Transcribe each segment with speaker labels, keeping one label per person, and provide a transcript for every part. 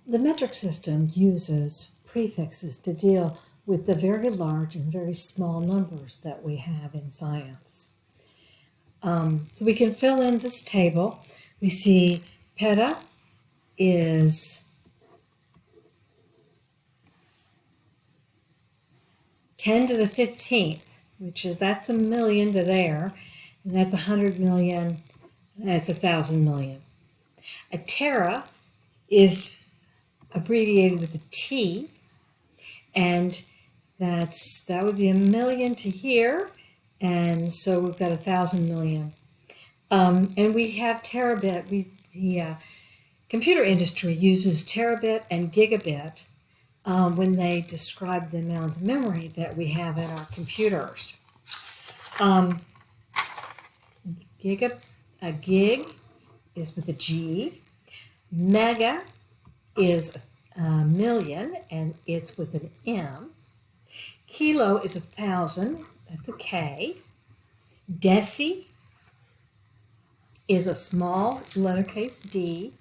Speaker 1: The metric system uses prefixes to deal with the very large and very small numbers that we have in science. So we can fill in this table. We see peta is 10 to the 15th, that's a million to there, and that's 100 million, that's 1,000 million. A tera is abbreviated with a T, and that would be a million to here, and so we've got 1,000 million. And we have terabit. The computer industry uses terabit and gigabit when they describe the amount of memory that we have in our computers. A gig is with a G. Mega is a million, and it's with an M. Kilo is 1,000, that's a K. Deci is a small lettercase D.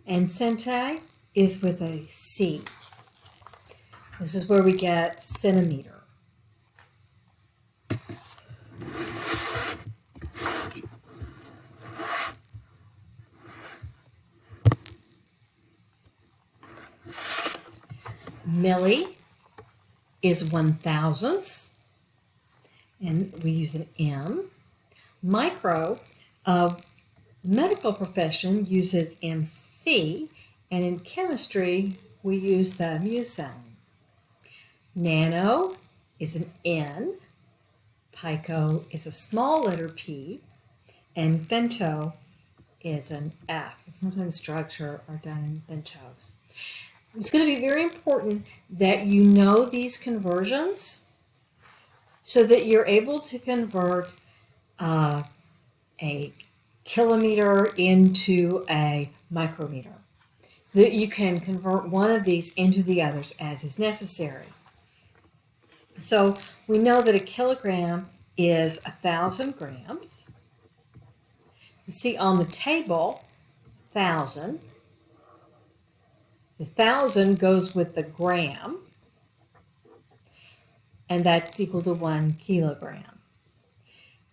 Speaker 1: And centi is with a C. This is where we get centimeter. Milli is 1,000th, and we use an M. Micro, medical profession uses MC, and in chemistry we use the mu sign. Nano is an N. Pico is a small letter P, and femto is an F. Sometimes drugs are done in femtos. It's going to be very important that you know these conversions so that you're able to convert a kilometer into a micrometer. That you can convert one of these into the others as is necessary. So we know that a kilogram is 1,000 grams. You see on the table, 1,000. The 1,000 goes with the gram, and that's equal to 1 kilogram.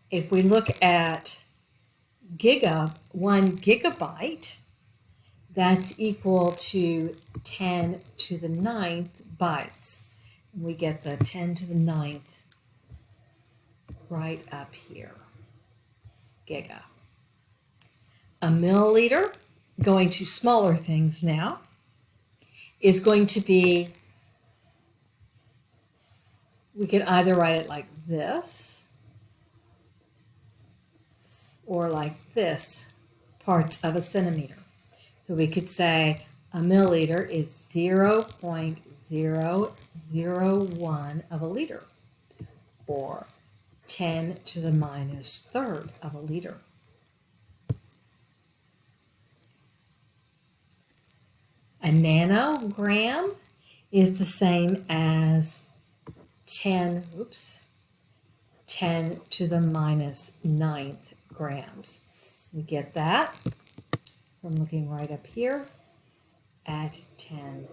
Speaker 1: If we look at 1 gigabyte, that's equal to 10 to the 9th bytes. And we get the 10 to the 9th right up here, giga. A milliliter, going to smaller things now, is going to be, we can either write it like this or like this, parts of a centimeter. So we could say a milliliter is 0.001 of a liter, or 10 to the minus third of a liter. A nanogram is the same as 10 to the minus 9th grams. We get that from looking right up here at 10.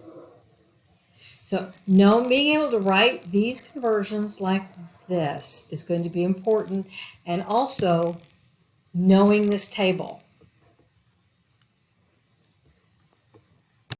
Speaker 1: So being able to write these conversions like this is going to be important, and also knowing this table.